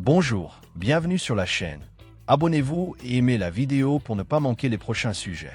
Bonjour, bienvenue sur la chaîne. Abonnez-vous et aimez la vidéo pour ne pas manquer les prochains sujets.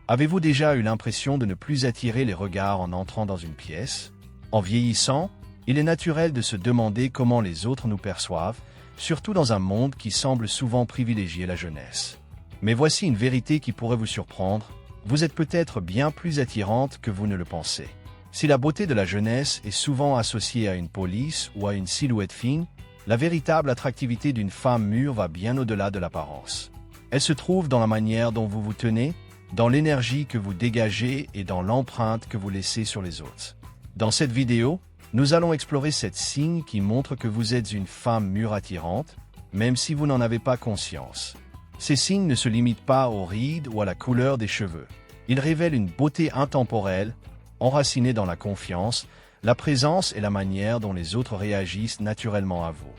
Avez-vous déjà eu l'impression de ne plus attirer les regards en entrant dans une pièce? En vieillissant, il est naturel de se demander comment les autres nous perçoivent, surtout dans un monde qui semble souvent privilégier la jeunesse. Mais voici une vérité qui pourrait vous surprendre, vous êtes peut-être bien plus attirante que vous ne le pensez. Si la beauté de la jeunesse est souvent associée à une police ou à une silhouette fine, la véritable attractivité d'une femme mûre va bien au-delà de l'apparence. Elle se trouve dans la manière dont vous vous tenez, dans l'énergie que vous dégagez et dans l'empreinte que vous laissez sur les autres. Dans cette vidéo, nous allons explorer 7 signes qui montrent que vous êtes une femme mûre attirante, même si vous n'en avez pas conscience. Ces signes ne se limitent pas aux rides ou à la couleur des cheveux. Ils révèlent une beauté intemporelle, enracinée dans la confiance, la présence et la manière dont les autres réagissent naturellement à vous.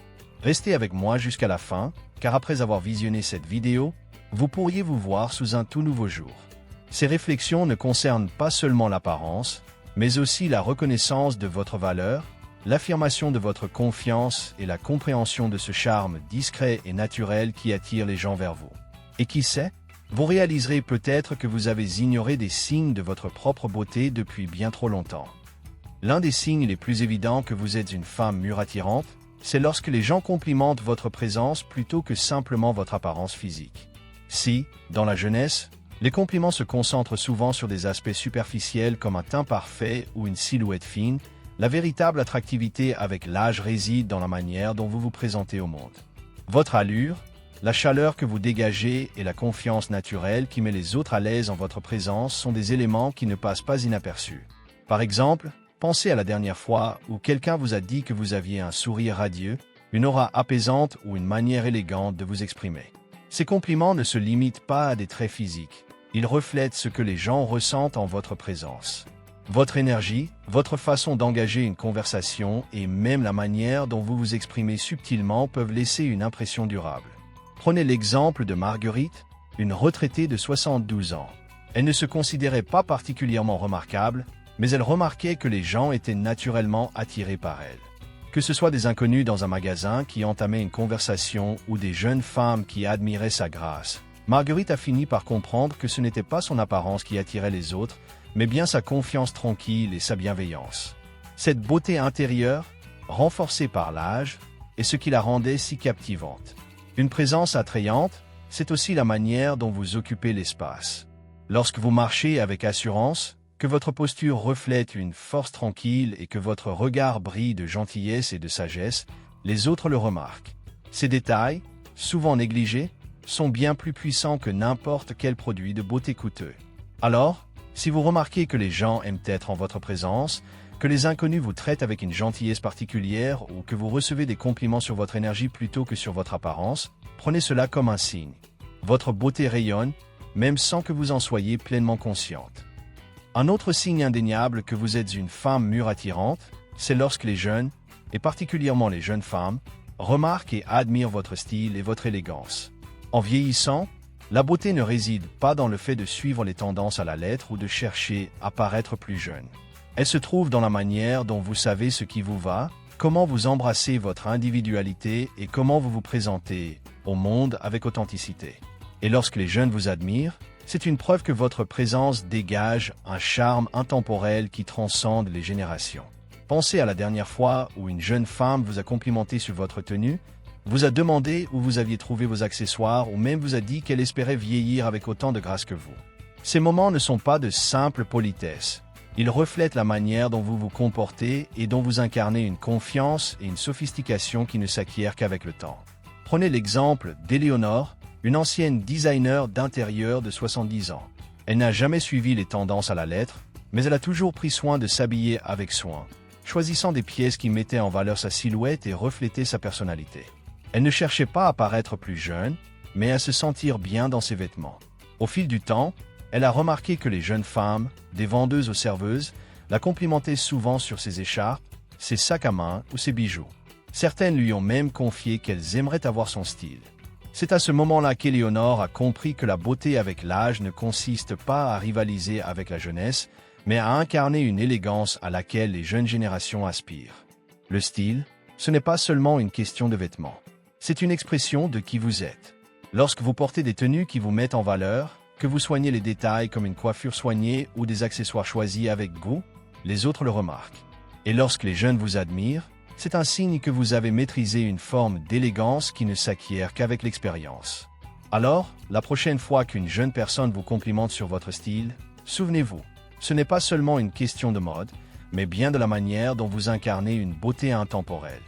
Restez avec moi jusqu'à la fin, car après avoir visionné cette vidéo, vous pourriez vous voir sous un tout nouveau jour. Ces réflexions ne concernent pas seulement l'apparence, mais aussi la reconnaissance de votre valeur, l'affirmation de votre confiance et la compréhension de ce charme discret et naturel qui attire les gens vers vous. Et qui sait, vous réaliserez peut-être que vous avez ignoré des signes de votre propre beauté depuis bien trop longtemps. L'un des signes les plus évidents que vous êtes une femme mûre attirante, c'est lorsque les gens complimentent votre présence plutôt que simplement votre apparence physique. Si, dans la jeunesse, les compliments se concentrent souvent sur des aspects superficiels comme un teint parfait ou une silhouette fine, la véritable attractivité avec l'âge réside dans la manière dont vous vous présentez au monde. Votre allure, la chaleur que vous dégagez et la confiance naturelle qui met les autres à l'aise en votre présence sont des éléments qui ne passent pas inaperçus. Par exemple, pensez à la dernière fois où quelqu'un vous a dit que vous aviez un sourire radieux, une aura apaisante ou une manière élégante de vous exprimer. Ces compliments ne se limitent pas à des traits physiques. Ils reflètent ce que les gens ressentent en votre présence. Votre énergie, votre façon d'engager une conversation et même la manière dont vous vous exprimez subtilement peuvent laisser une impression durable. Prenez l'exemple de Marguerite, une retraitée de 72 ans. Elle ne se considérait pas particulièrement remarquable, mais elle remarquait que les gens étaient naturellement attirés par elle. Que ce soit des inconnus dans un magasin qui entamaient une conversation ou des jeunes femmes qui admiraient sa grâce, Marguerite a fini par comprendre que ce n'était pas son apparence qui attirait les autres, mais bien sa confiance tranquille et sa bienveillance. Cette beauté intérieure, renforcée par l'âge, est ce qui la rendait si captivante. Une présence attrayante, c'est aussi la manière dont vous occupez l'espace. Lorsque vous marchez avec assurance, que votre posture reflète une force tranquille et que votre regard brille de gentillesse et de sagesse, les autres le remarquent. Ces détails, souvent négligés, sont bien plus puissants que n'importe quel produit de beauté coûteux. Alors, si vous remarquez que les gens aiment être en votre présence, que les inconnus vous traitent avec une gentillesse particulière ou que vous recevez des compliments sur votre énergie plutôt que sur votre apparence, prenez cela comme un signe. Votre beauté rayonne, même sans que vous en soyez pleinement consciente. Un autre signe indéniable que vous êtes une femme mûre attirante, c'est lorsque les jeunes, et particulièrement les jeunes femmes, remarquent et admirent votre style et votre élégance. En vieillissant, la beauté ne réside pas dans le fait de suivre les tendances à la lettre ou de chercher à paraître plus jeune. Elle se trouve dans la manière dont vous savez ce qui vous va, comment vous embrassez votre individualité et comment vous vous présentez au monde avec authenticité. Et lorsque les jeunes vous admirent, c'est une preuve que votre présence dégage un charme intemporel qui transcende les générations. Pensez à la dernière fois où une jeune femme vous a complimenté sur votre tenue, vous a demandé où vous aviez trouvé vos accessoires ou même vous a dit qu'elle espérait vieillir avec autant de grâce que vous. Ces moments ne sont pas de simple politesse. Ils reflètent la manière dont vous vous comportez et dont vous incarnez une confiance et une sophistication qui ne s'acquièrent qu'avec le temps. Prenez l'exemple d'Éléonore, une ancienne designer d'intérieur de 70 ans. Elle n'a jamais suivi les tendances à la lettre, mais elle a toujours pris soin de s'habiller avec soin, choisissant des pièces qui mettaient en valeur sa silhouette et reflétaient sa personnalité. Elle ne cherchait pas à paraître plus jeune, mais à se sentir bien dans ses vêtements. Au fil du temps, elle a remarqué que les jeunes femmes, des vendeuses aux serveuses, la complimentaient souvent sur ses écharpes, ses sacs à main ou ses bijoux. Certaines lui ont même confié qu'elles aimeraient avoir son style. C'est à ce moment-là qu'Éléonore a compris que la beauté avec l'âge ne consiste pas à rivaliser avec la jeunesse, mais à incarner une élégance à laquelle les jeunes générations aspirent. Le style, Ce n'est pas seulement une question de vêtements. C'est une expression de qui vous êtes. Lorsque vous portez des tenues qui vous mettent en valeur, que vous soignez les détails comme une coiffure soignée ou des accessoires choisis avec goût, les autres le remarquent. Et lorsque les jeunes vous admirent, c'est un signe que vous avez maîtrisé une forme d'élégance qui ne s'acquiert qu'avec l'expérience. Alors, la prochaine fois qu'une jeune personne vous complimente sur votre style, souvenez-vous, ce n'est pas seulement une question de mode, mais bien de la manière dont vous incarnez une beauté intemporelle.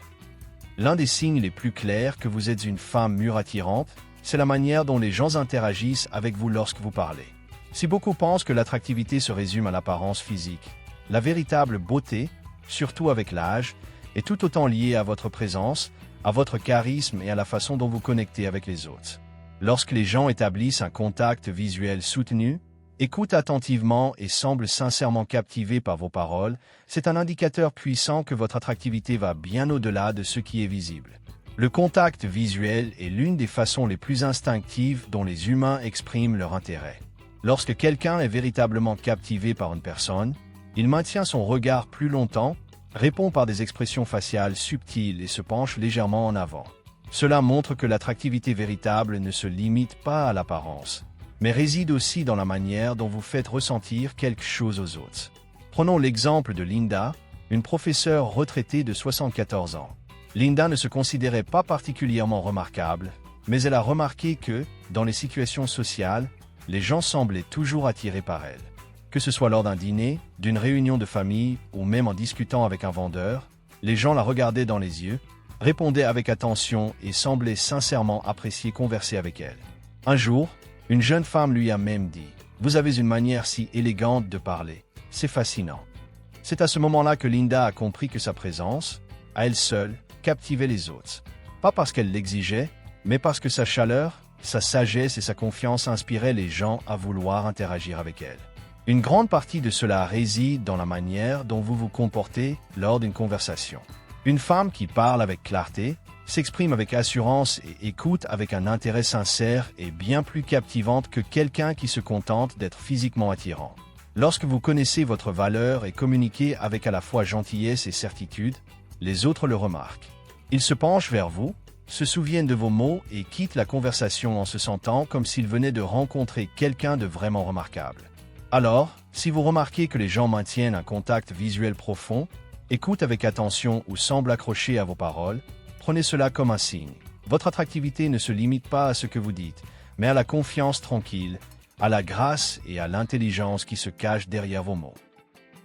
L'un des signes les plus clairs que vous êtes une femme mûre attirante, c'est la manière dont les gens interagissent avec vous lorsque vous parlez. Si beaucoup pensent que l'attractivité se résume à l'apparence physique, la véritable beauté, surtout avec l'âge, est tout autant liée à votre présence, à votre charisme et à la façon dont vous connectez avec les autres. Lorsque les gens établissent un contact visuel soutenu, écoutent attentivement et semblent sincèrement captivés par vos paroles, c'est un indicateur puissant que votre attractivité va bien au-delà de ce qui est visible. Le contact visuel est l'une des façons les plus instinctives dont les humains expriment leur intérêt. Lorsque quelqu'un est véritablement captivé par une personne, il maintient son regard plus longtemps, répond par des expressions faciales subtiles et se penche légèrement en avant. Cela montre que l'attractivité véritable ne se limite pas à l'apparence, mais réside aussi dans la manière dont vous faites ressentir quelque chose aux autres. Prenons l'exemple de Linda, une professeure retraitée de 74 ans. Linda ne se considérait pas particulièrement remarquable, mais elle a remarqué que, dans les situations sociales, les gens semblaient toujours attirés par elle. Que ce soit lors d'un dîner, d'une réunion de famille ou même en discutant avec un vendeur, les gens la regardaient dans les yeux, répondaient avec attention et semblaient sincèrement apprécier converser avec elle. Un jour, une jeune femme lui a même dit « Vous avez une manière si élégante de parler, c'est fascinant ». C'est à ce moment-là que Linda a compris que sa présence, à elle seule, captivait les autres. Pas parce qu'elle l'exigeait, mais parce que sa chaleur, sa sagesse et sa confiance inspiraient les gens à vouloir interagir avec elle. Une grande partie de cela réside dans la manière dont vous vous comportez lors d'une conversation. Une femme qui parle avec clarté, s'exprime avec assurance et écoute avec un intérêt sincère est bien plus captivante que quelqu'un qui se contente d'être physiquement attirant. Lorsque vous connaissez votre valeur et communiquez avec à la fois gentillesse et certitude, les autres le remarquent. Ils se penchent vers vous, se souviennent de vos mots et quittent la conversation en se sentant comme s'ils venaient de rencontrer quelqu'un de vraiment remarquable. Alors, si vous remarquez que les gens maintiennent un contact visuel profond, écoutent avec attention ou semblent accrochés à vos paroles, prenez cela comme un signe. Votre attractivité ne se limite pas à ce que vous dites, mais à la confiance tranquille, à la grâce et à l'intelligence qui se cachent derrière vos mots.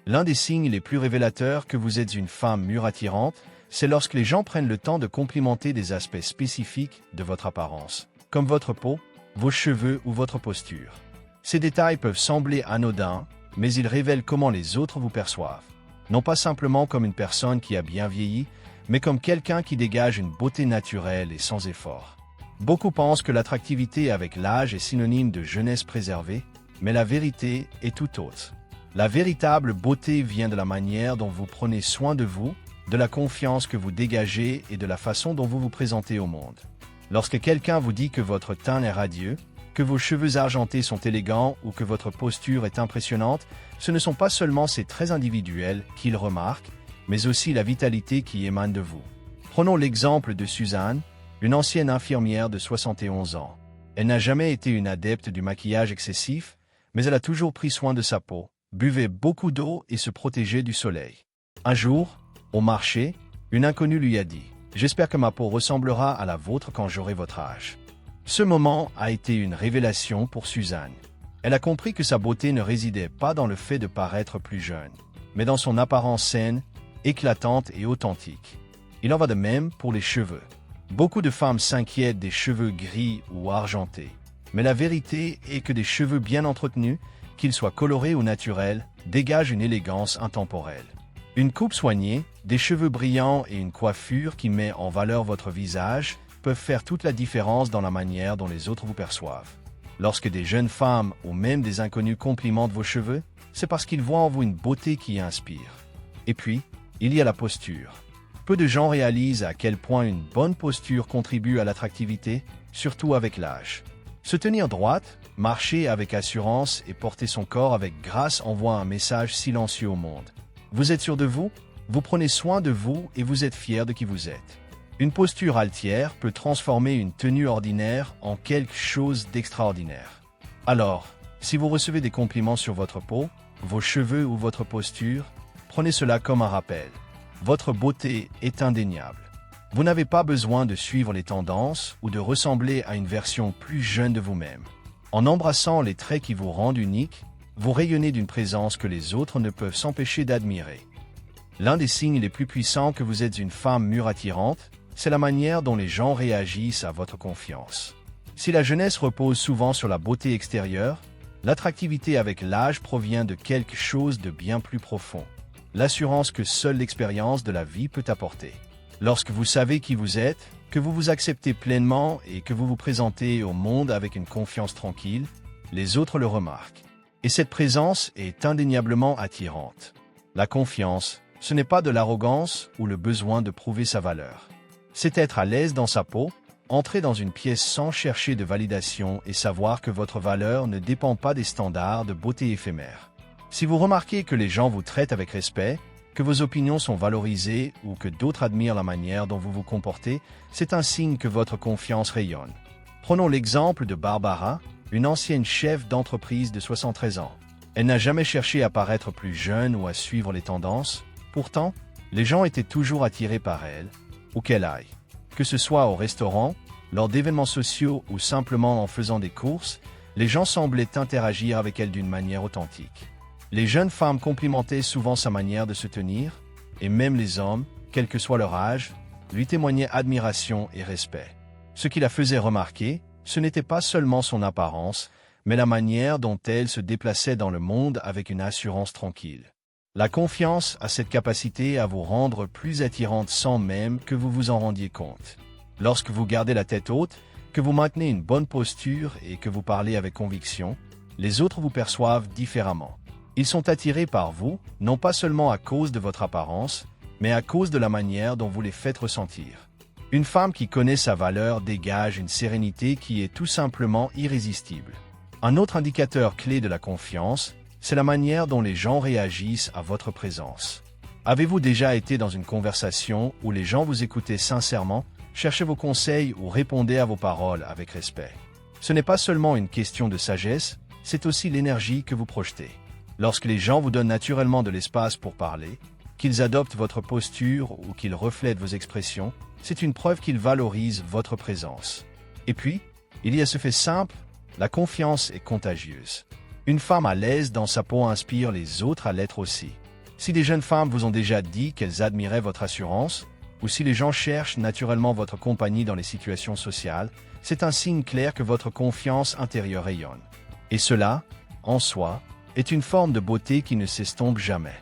L'un des signes les plus révélateurs que vous êtes une femme mûre attirante, c'est lorsque les gens prennent le temps de complimenter des aspects spécifiques de votre apparence, comme votre peau, vos cheveux ou votre posture. Ces détails peuvent sembler anodins, mais ils révèlent comment les autres vous perçoivent. Non pas simplement comme une personne qui a bien vieilli, mais comme quelqu'un qui dégage une beauté naturelle et sans effort. Beaucoup pensent que l'attractivité avec l'âge est synonyme de jeunesse préservée, mais la vérité est tout autre. La véritable beauté vient de la manière dont vous prenez soin de vous, de la confiance que vous dégagez et de la façon dont vous vous présentez au monde. Lorsque quelqu'un vous dit que votre teint est radieux, que vos cheveux argentés sont élégants ou que votre posture est impressionnante, ce ne sont pas seulement ces traits individuels qu'ils remarquent, mais aussi la vitalité qui émane de vous. Prenons l'exemple de Suzanne, une ancienne infirmière de 71 ans. Elle n'a jamais été une adepte du maquillage excessif, mais elle a toujours pris soin de sa peau, buvait beaucoup d'eau et se protégeait du soleil. Un jour, au marché, une inconnue lui a dit « J'espère que ma peau ressemblera à la vôtre quand j'aurai votre âge ». Ce moment a été une révélation pour Suzanne. Elle a compris que sa beauté ne résidait pas dans le fait de paraître plus jeune, mais dans son apparence saine, éclatante et authentique. Il en va de même pour les cheveux. Beaucoup de femmes s'inquiètent des cheveux gris ou argentés, mais la vérité est que des cheveux bien entretenus, qu'ils soient colorés ou naturels, dégagent une élégance intemporelle. Une coupe soignée, des cheveux brillants et une coiffure qui met en valeur votre visage peuvent faire toute la différence dans la manière dont les autres vous perçoivent. Lorsque des jeunes femmes ou même des inconnus complimentent vos cheveux, c'est parce qu'ils voient en vous une beauté qui inspire. Et puis, il y a la posture. Peu de gens réalisent à quel point une bonne posture contribue à l'attractivité, surtout avec l'âge. Se tenir droite, marcher avec assurance et porter son corps avec grâce envoie un message silencieux au monde. Vous êtes sûr de vous? Vous prenez soin de vous et vous êtes fier de qui vous êtes. Une posture altière peut transformer une tenue ordinaire en quelque chose d'extraordinaire. Alors, si vous recevez des compliments sur votre peau, vos cheveux ou votre posture, prenez cela comme un rappel. Votre beauté est indéniable. Vous n'avez pas besoin de suivre les tendances ou de ressembler à une version plus jeune de vous-même. En embrassant les traits qui vous rendent unique, vous rayonnez d'une présence que les autres ne peuvent s'empêcher d'admirer. L'un des signes les plus puissants que vous êtes une femme mûre attirante, c'est la manière dont les gens réagissent à votre confiance. Si la jeunesse repose souvent sur la beauté extérieure, l'attractivité avec l'âge provient de quelque chose de bien plus profond. L'assurance que seule l'expérience de la vie peut apporter. Lorsque vous savez qui vous êtes, que vous vous acceptez pleinement et que vous vous présentez au monde avec une confiance tranquille, les autres le remarquent. Et cette présence est indéniablement attirante. La confiance, ce n'est pas de l'arrogance ou le besoin de prouver sa valeur. C'est être à l'aise dans sa peau, entrer dans une pièce sans chercher de validation et savoir que votre valeur ne dépend pas des standards de beauté éphémères. Si vous remarquez que les gens vous traitent avec respect, que vos opinions sont valorisées ou que d'autres admirent la manière dont vous vous comportez, c'est un signe que votre confiance rayonne. Prenons l'exemple de Barbara, une ancienne chef d'entreprise de 73 ans. Elle n'a jamais cherché à paraître plus jeune ou à suivre les tendances. Pourtant, les gens étaient toujours attirés par elle, où qu'elle aille. Que ce soit au restaurant, lors d'événements sociaux ou simplement en faisant des courses, les gens semblaient interagir avec elle d'une manière authentique. Les jeunes femmes complimentaient souvent sa manière de se tenir, et même les hommes, quel que soit leur âge, lui témoignaient admiration et respect. Ce qui la faisait remarquer, ce n'était pas seulement son apparence, mais la manière dont elle se déplaçait dans le monde avec une assurance tranquille. La confiance a cette capacité à vous rendre plus attirante sans même que vous vous en rendiez compte. Lorsque vous gardez la tête haute, que vous maintenez une bonne posture et que vous parlez avec conviction, les autres vous perçoivent différemment. Ils sont attirés par vous, non pas seulement à cause de votre apparence, mais à cause de la manière dont vous les faites ressentir. Une femme qui connaît sa valeur dégage une sérénité qui est tout simplement irrésistible. Un autre indicateur clé de la confiance, c'est la manière dont les gens réagissent à votre présence. Avez-vous déjà été dans une conversation où les gens vous écoutaient sincèrement, cherchaient vos conseils ou répondaient à vos paroles avec respect? Ce n'est pas seulement une question de sagesse, c'est aussi l'énergie que vous projetez. Lorsque les gens vous donnent naturellement de l'espace pour parler, qu'ils adoptent votre posture ou qu'ils reflètent vos expressions, c'est une preuve qu'ils valorisent votre présence. Et puis, il y a ce fait simple, la confiance est contagieuse. Une femme à l'aise dans sa peau inspire les autres à l'être aussi. Si des jeunes femmes vous ont déjà dit qu'elles admiraient votre assurance, ou si les gens cherchent naturellement votre compagnie dans les situations sociales, c'est un signe clair que votre confiance intérieure rayonne. Et cela, en soi, est une forme de beauté qui ne s'estompe jamais.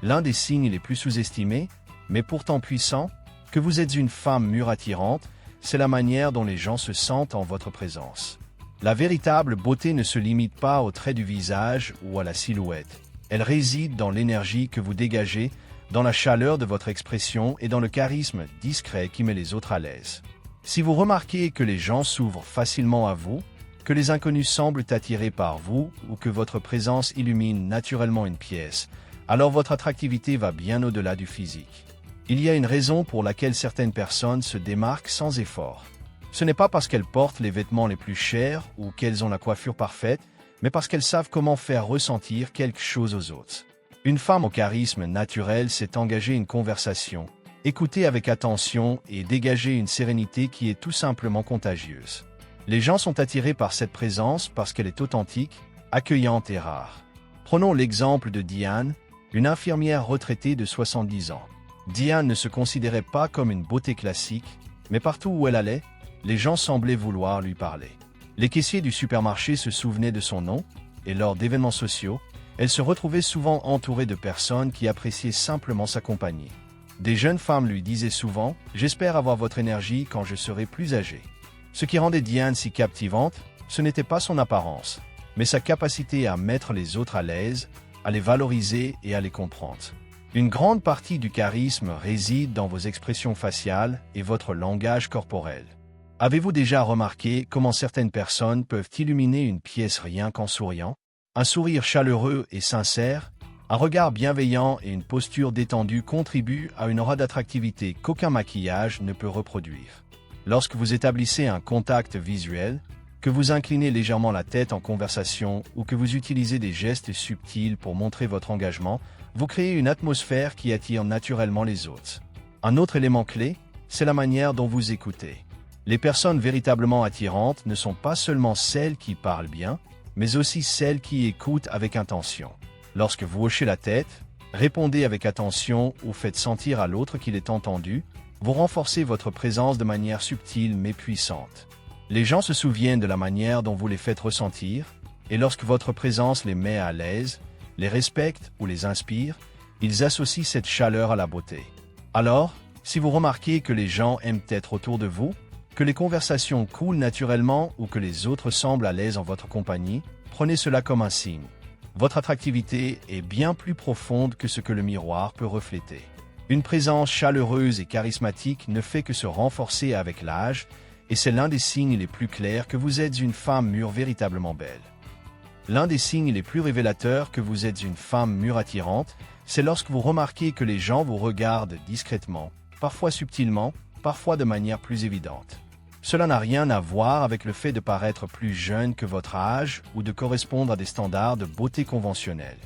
L'un des signes les plus sous-estimés, mais pourtant puissants, que vous êtes une femme mûre attirante, c'est la manière dont les gens se sentent en votre présence. La véritable beauté ne se limite pas aux traits du visage ou à la silhouette. Elle réside dans l'énergie que vous dégagez, dans la chaleur de votre expression et dans le charisme discret qui met les autres à l'aise. Si vous remarquez que les gens s'ouvrent facilement à vous, que les inconnus semblent attirés par vous ou que votre présence illumine naturellement une pièce, alors votre attractivité va bien au-delà du physique. Il y a une raison pour laquelle certaines personnes se démarquent sans effort. Ce n'est pas parce qu'elles portent les vêtements les plus chers ou qu'elles ont la coiffure parfaite, mais parce qu'elles savent comment faire ressentir quelque chose aux autres. Une femme au charisme naturel sait engager une conversation, écouter avec attention et dégager une sérénité qui est tout simplement contagieuse. Les gens sont attirés par cette présence parce qu'elle est authentique, accueillante et rare. Prenons l'exemple de Diane, une infirmière retraitée de 70 ans. Diane ne se considérait pas comme une beauté classique, mais partout où elle allait, les gens semblaient vouloir lui parler. Les caissiers du supermarché se souvenaient de son nom, et lors d'événements sociaux, elle se retrouvait souvent entourée de personnes qui appréciaient simplement sa compagnie. Des jeunes femmes lui disaient souvent « J'espère avoir votre énergie quand je serai plus âgée ». Ce qui rendait Diane si captivante, ce n'était pas son apparence, mais sa capacité à mettre les autres à l'aise, à les valoriser et à les comprendre. Une grande partie du charisme réside dans vos expressions faciales et votre langage corporel. Avez-vous déjà remarqué comment certaines personnes peuvent illuminer une pièce rien qu'en souriant? Un sourire chaleureux et sincère, Un regard bienveillant et une posture détendue contribuent à une aura d'attractivité qu'aucun maquillage ne peut reproduire. Lorsque vous établissez un contact visuel, que vous inclinez légèrement la tête en conversation ou que vous utilisez des gestes subtils pour montrer votre engagement, vous créez une atmosphère qui attire naturellement les autres. Un autre élément clé, c'est la manière dont vous écoutez. Les personnes véritablement attirantes ne sont pas seulement celles qui parlent bien, mais aussi celles qui écoutent avec intention. Lorsque vous hochez la tête, répondez avec attention ou faites sentir à l'autre qu'il est entendu, vous renforcez votre présence de manière subtile mais puissante. Les gens se souviennent de la manière dont vous les faites ressentir, et lorsque votre présence les met à l'aise, les respecte ou les inspire, ils associent cette chaleur à la beauté. Alors, si vous remarquez que les gens aiment être autour de vous, que les conversations coulent naturellement ou que les autres semblent à l'aise en votre compagnie, prenez cela comme un signe. Votre attractivité est bien plus profonde que ce que le miroir peut refléter. Une présence chaleureuse et charismatique ne fait que se renforcer avec l'âge, et c'est l'un des signes les plus clairs que vous êtes une femme mûre véritablement belle. L'un des signes les plus révélateurs que vous êtes une femme mûre attirante, c'est lorsque vous remarquez que les gens vous regardent discrètement, parfois subtilement, parfois de manière plus évidente. Cela n'a rien à voir avec le fait de paraître plus jeune que votre âge ou de correspondre à des standards de beauté conventionnels.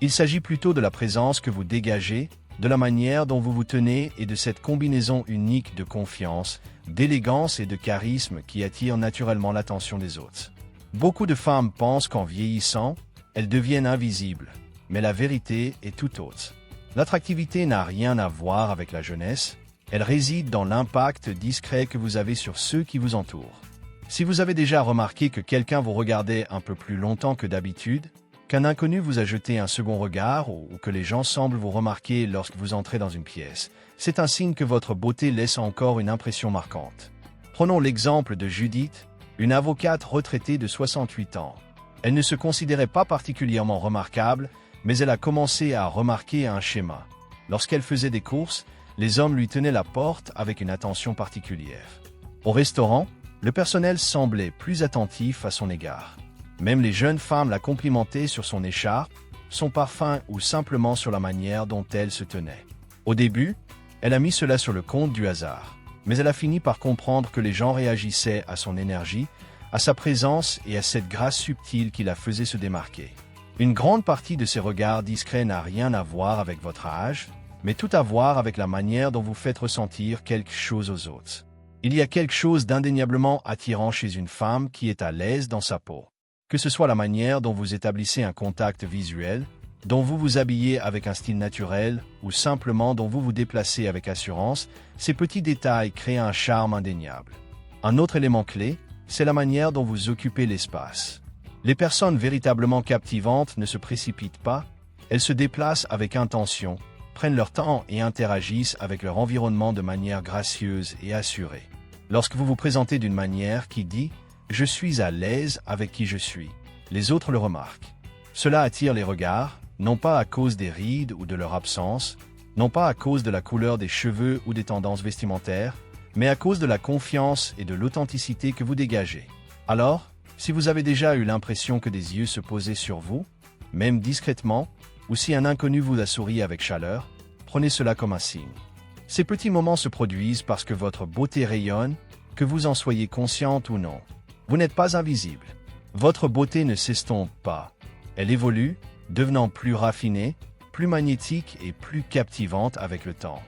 Il s'agit plutôt de la présence que vous dégagez, de la manière dont vous vous tenez et de cette combinaison unique de confiance, d'élégance et de charisme qui attire naturellement l'attention des autres. Beaucoup de femmes pensent qu'en vieillissant, elles deviennent invisibles, mais la vérité est tout autre. L'attractivité n'a rien à voir avec la jeunesse, elle réside dans l'impact discret que vous avez sur ceux qui vous entourent. Si vous avez déjà remarqué que quelqu'un vous regardait un peu plus longtemps que d'habitude, qu'un inconnu vous a jeté un second regard ou que les gens semblent vous remarquer lorsque vous entrez dans une pièce, c'est un signe que votre beauté laisse encore une impression marquante. Prenons l'exemple de Judith, une avocate retraitée de 68 ans. Elle ne se considérait pas particulièrement remarquable, mais elle a commencé à remarquer un schéma. Lorsqu'elle faisait des courses, les hommes lui tenaient la porte avec une attention particulière. Au restaurant, le personnel semblait plus attentif à son égard. Même les jeunes femmes la complimentaient sur son écharpe, son parfum ou simplement sur la manière dont elle se tenait. Au début, elle a mis cela sur le compte du hasard, mais elle a fini par comprendre que les gens réagissaient à son énergie, à sa présence et à cette grâce subtile qui la faisait se démarquer. Une grande partie de ces regards discrets n'a rien à voir avec votre âge, mais tout à voir avec la manière dont vous faites ressentir quelque chose aux autres. Il y a quelque chose d'indéniablement attirant chez une femme qui est à l'aise dans sa peau. Que ce soit la manière dont vous établissez un contact visuel, dont vous vous habillez avec un style naturel ou simplement dont vous vous déplacez avec assurance, ces petits détails créent un charme indéniable. Un autre élément clé, c'est la manière dont vous occupez l'espace. Les personnes véritablement captivantes ne se précipitent pas, elles se déplacent avec intention, prennent leur temps et interagissent avec leur environnement de manière gracieuse et assurée. Lorsque vous vous présentez d'une manière qui dit « Je suis à l'aise avec qui je suis », les autres le remarquent. Cela attire les regards, non pas à cause des rides ou de leur absence, non pas à cause de la couleur des cheveux ou des tendances vestimentaires, mais à cause de la confiance et de l'authenticité que vous dégagez. Alors, si vous avez déjà eu l'impression que des yeux se posaient sur vous, même discrètement, ou si un inconnu vous a souri avec chaleur, prenez cela comme un signe. Ces petits moments se produisent parce que votre beauté rayonne, que vous en soyez consciente ou non. Vous n'êtes pas invisible. Votre beauté ne s'estompe pas. Elle évolue, devenant plus raffinée, plus magnétique et plus captivante avec le temps.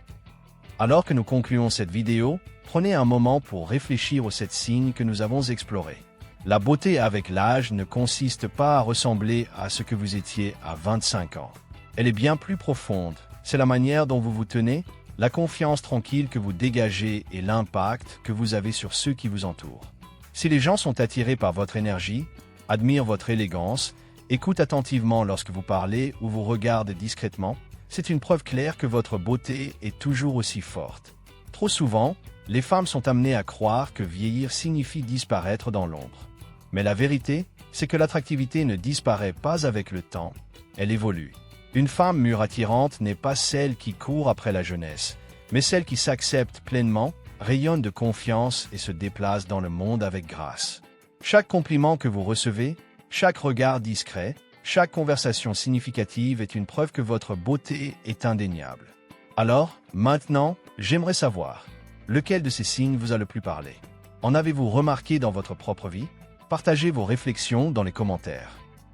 Alors que nous concluons cette vidéo, prenez un moment pour réfléchir aux 7 signes que nous avons explorés. La beauté avec l'âge ne consiste pas à ressembler à ce que vous étiez à 25 ans. Elle est bien plus profonde. C'est la manière dont vous vous tenez, la confiance tranquille que vous dégagez et l'impact que vous avez sur ceux qui vous entourent. Si les gens sont attirés par votre énergie, admirent votre élégance, écoutent attentivement lorsque vous parlez ou vous regardent discrètement, c'est une preuve claire que votre beauté est toujours aussi forte. Trop souvent, les femmes sont amenées à croire que vieillir signifie disparaître dans l'ombre. Mais la vérité, c'est que l'attractivité ne disparaît pas avec le temps, elle évolue. Une femme mûre attirante n'est pas celle qui court après la jeunesse, mais celle qui s'accepte pleinement, rayonne de confiance et se déplace dans le monde avec grâce. Chaque compliment que vous recevez, chaque regard discret, Chaque conversation significative est une preuve que votre beauté est indéniable. Alors, maintenant, j'aimerais savoir, lequel de ces signes vous a le plus parlé? En avez-vous remarqué dans votre propre vie? Partagez vos réflexions dans les commentaires.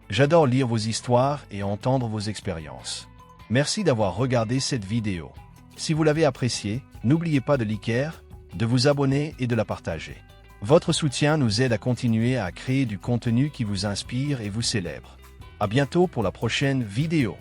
J'adore lire vos histoires et entendre vos expériences. Merci d'avoir regardé cette vidéo. Si vous l'avez appréciée, n'oubliez pas de liker, de vous abonner et de la partager. Votre soutien nous aide à continuer à créer du contenu qui vous inspire et vous célèbre. À bientôt pour la prochaine vidéo.